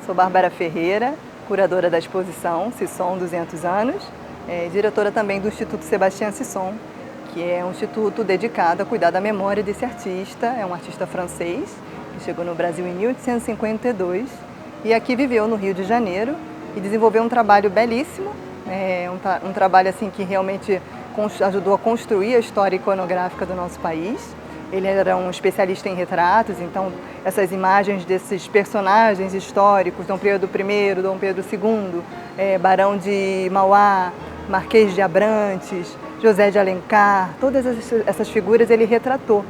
Sou Bárbara Ferreira, curadora da exposição Sisson 200 anos, diretora também do Instituto Sébastien Sisson, que é um instituto dedicado a cuidar da memória desse artista. É um artista francês que chegou no Brasil em 1852 e aqui viveu no Rio de Janeiro e desenvolveu um trabalho belíssimo, um trabalho assim que realmente ajudou a construir a história iconográfica do nosso país. Ele era um especialista em retratos, então essas imagens desses personagens históricos, Dom Pedro I, Dom Pedro II, Barão de Mauá, Marquês de Abrantes, José de Alencar, todas essas figuras ele retratou.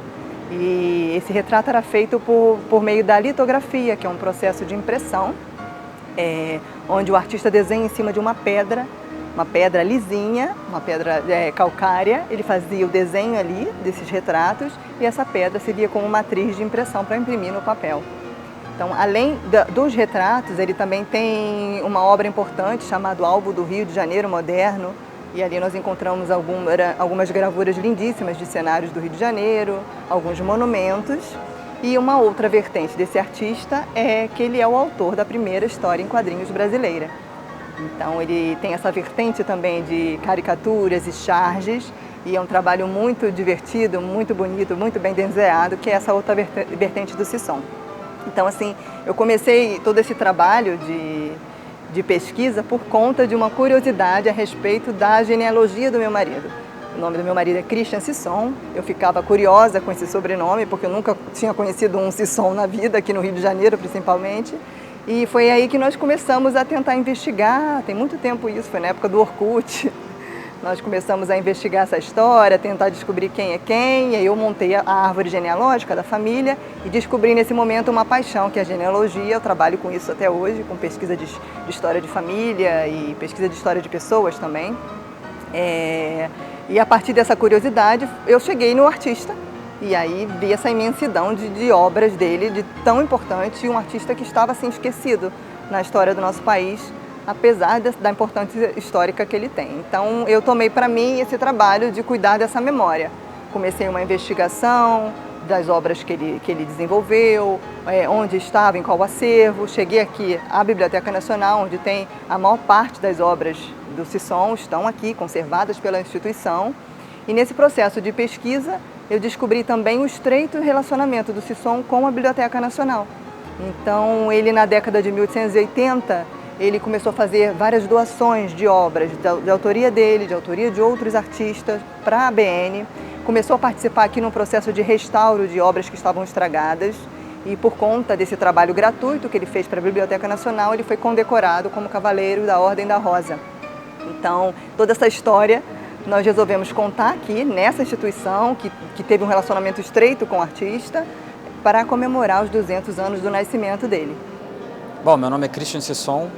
E esse retrato era feito por meio da litografia, que é um processo de impressão, onde o artista desenha em cima de uma pedra lisinha, uma pedra calcária. Ele fazia o desenho ali desses retratos e essa pedra servia como matriz de impressão para imprimir no papel. Então, além dos retratos, ele também tem uma obra importante chamada Álbum do Rio de Janeiro Moderno, e ali nós encontramos algumas gravuras lindíssimas de cenários do Rio de Janeiro, alguns monumentos. E uma outra vertente desse artista é que ele é o autor da primeira história em quadrinhos brasileira. Então ele tem essa vertente também de caricaturas e charges, e é um trabalho muito divertido, muito bonito, muito bem desenhado, que é essa outra vertente do Sisson. Então assim, eu comecei todo esse trabalho de pesquisa por conta de uma curiosidade a respeito da genealogia do meu marido. O nome do meu marido é Christian Sisson. Eu ficava curiosa com esse sobrenome, porque eu nunca tinha conhecido um Sisson na vida, aqui no Rio de Janeiro principalmente. E foi aí que nós começamos a tentar investigar, tem muito tempo isso, foi na época do Orkut. Nós começamos a investigar essa história, tentar descobrir quem é quem, e aí eu montei a árvore genealógica da família e descobri nesse momento uma paixão, que é a genealogia. Eu trabalho com isso até hoje, com pesquisa de história de família e pesquisa de história de pessoas também. E a partir dessa curiosidade, eu cheguei no artista. E aí vi essa imensidão de obras dele, de tão importante, e um artista que estava assim esquecido na história do nosso país, apesar da importância histórica que ele tem. Então eu tomei para mim esse trabalho de cuidar dessa memória. Comecei uma investigação das obras que ele desenvolveu, onde estava, em qual acervo. Cheguei aqui à Biblioteca Nacional, onde tem a maior parte das obras do Sisson, estão aqui conservadas pela instituição. E nesse processo de pesquisa, eu descobri também o estreito relacionamento do Sisson com a Biblioteca Nacional. Então, ele na década de 1880, ele começou a fazer várias doações de obras de autoria dele, de autoria de outros artistas, para a ABN. Começou a participar aqui no processo de restauro de obras que estavam estragadas. E por conta desse trabalho gratuito que ele fez para a Biblioteca Nacional, ele foi condecorado como Cavaleiro da Ordem da Rosa. Então, toda essa história nós resolvemos contar aqui nessa instituição que teve um relacionamento estreito com o artista para comemorar os 200 anos do nascimento dele. Bom, meu nome é Christian Sisson,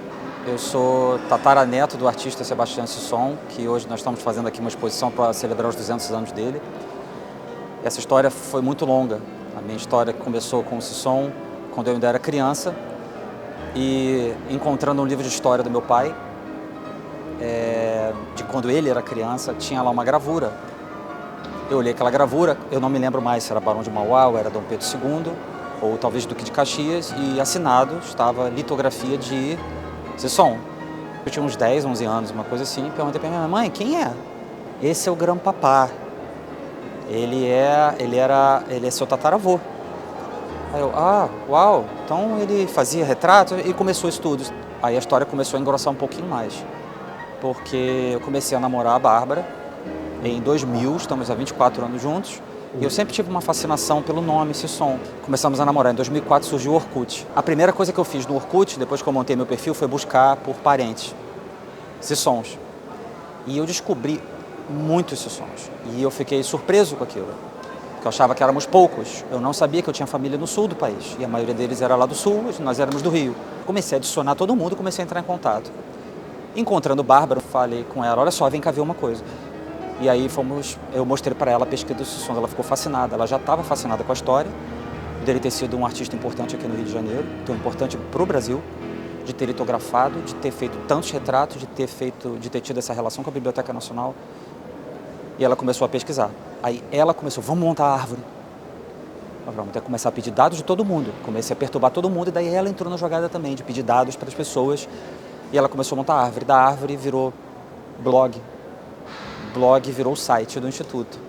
eu sou tataraneto do artista Sébastien Sisson, que hoje nós estamos fazendo aqui uma exposição para celebrar os 200 anos dele. Essa história foi muito longa. A minha história começou com o Sisson quando eu ainda era criança e encontrando um livro de história do meu pai, de quando ele era criança, tinha lá uma gravura. Eu olhei aquela gravura, eu não me lembro mais se era Barão de Mauá ou era Dom Pedro II, ou talvez Duque de Caxias, e assinado estava litografia de Sisson. Eu tinha uns 10, 11 anos, uma coisa assim, e perguntei para minha mãe, quem é? Esse é o Grão-Papá. Ele é seu tataravô. Aí eu, uau, então ele fazia retrato e começou estudos. Aí a história começou a engrossar um pouquinho mais, porque eu comecei a namorar a Bárbara em 2000, estamos há 24 anos juntos, e eu sempre tive uma fascinação pelo nome Sisson. Começamos a namorar, em 2004 surgiu o Orkut. A primeira coisa que eu fiz no Orkut, depois que eu montei meu perfil, foi buscar por parentes, Sissons. E eu descobri muitos Sissons, e eu fiquei surpreso com aquilo, porque eu achava que éramos poucos. Eu não sabia que eu tinha família no sul do país, e a maioria deles era lá do sul, nós éramos do Rio. Comecei a adicionar todo mundo, comecei a entrar em contato. Encontrando Bárbara, falei com ela, olha só, vem cá ver uma coisa. E aí eu mostrei para ela a pesquisa dos Sissons, ela ficou fascinada, ela já estava fascinada com a história, dele ter sido um artista importante aqui no Rio de Janeiro, tão importante para o Brasil, de ter litografado, de ter feito tantos retratos, de ter tido essa relação com a Biblioteca Nacional. E ela começou a pesquisar. Aí ela começou, vamos montar a árvore. Vamos ter que começar a pedir dados de todo mundo. Comecei a perturbar todo mundo e daí ela entrou na jogada também, de pedir dados para as pessoas. E ela começou a montar a árvore. Da árvore virou blog. Blog virou o site do Instituto.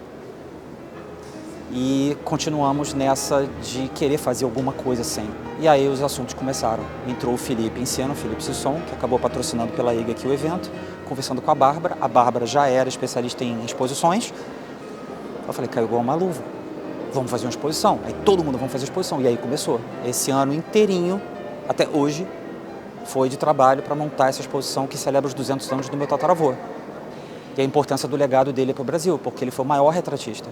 E continuamos nessa de querer fazer alguma coisa sempre. E aí os assuntos começaram. Entrou o Felipe Enciano, o Felipe Sisson, que acabou patrocinando pela IG aqui o evento, conversando com a Bárbara. A Bárbara já era especialista em exposições. Eu falei, caiu igual uma luva. Vamos fazer uma exposição. Aí todo mundo, vamos fazer exposição. E aí começou. Esse ano inteirinho, até hoje, foi de trabalho para montar essa exposição que celebra os 200 anos do meu tataravô. E a importância do legado dele para o Brasil, porque ele foi o maior retratista.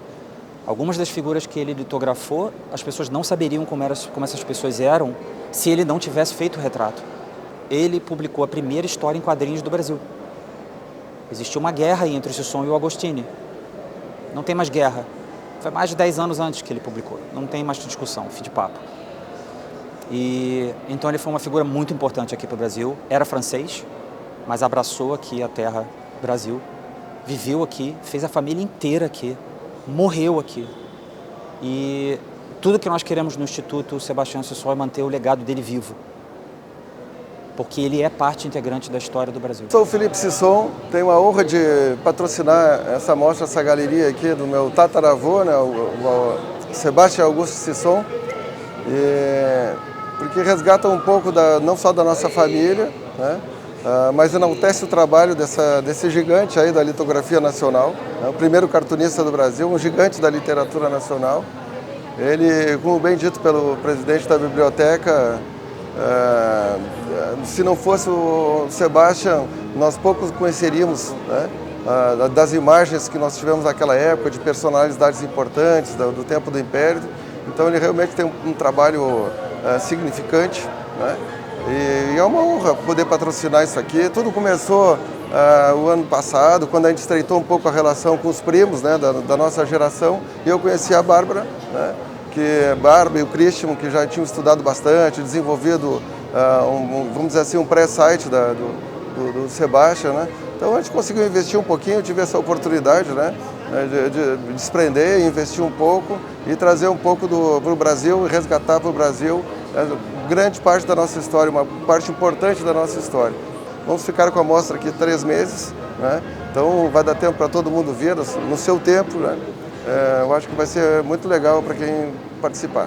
Algumas das figuras que ele litografou, as pessoas não saberiam como essas pessoas eram se ele não tivesse feito o retrato. Ele publicou a primeira história em quadrinhos do Brasil. Existiu uma guerra entre o Sisson e o Agostini. Não tem mais guerra. Foi mais de 10 anos antes que ele publicou. Não tem mais discussão, fim de papo. E então ele foi uma figura muito importante aqui para o Brasil. Era francês, mas abraçou aqui a terra Brasil. Viveu aqui, fez a família inteira aqui. Morreu aqui. E tudo que nós queremos no Instituto Sebastião Sisson é manter o legado dele vivo. Porque ele é parte integrante da história do Brasil. Sou o Felipe Sisson, tenho a honra de patrocinar essa mostra, essa galeria aqui do meu tataravô, né, o Sebastião Augusto Sisson, porque resgata um pouco não só da nossa família, né, mas enaltece o trabalho desse gigante aí da litografia nacional, né, o primeiro cartunista do Brasil, um gigante da literatura nacional. Ele, como bem dito pelo presidente da biblioteca, se não fosse o Sebastião, nós poucos conheceríamos, né, das imagens que nós tivemos naquela época, de personalidades importantes do tempo do Império. Então ele realmente tem um trabalho significante, né, e é uma honra poder patrocinar isso aqui. Tudo começou o ano passado, quando a gente estreitou um pouco a relação com os primos, né, da nossa geração, e eu conheci a Bárbara, né, que Bárbara e o Christian, que já tinham estudado bastante, desenvolvido, vamos dizer assim, um pré-site do Sebastião, né? Então a gente conseguiu investir um pouquinho, eu tive essa oportunidade, né, de desprender, investir um pouco e trazer um pouco para o Brasil e resgatar para o Brasil grande parte da nossa história, uma parte importante da nossa história. Vamos ficar com a mostra aqui 3 meses, né? Então vai dar tempo para todo mundo ver no seu tempo, né? Eu acho que vai ser muito legal para quem participar.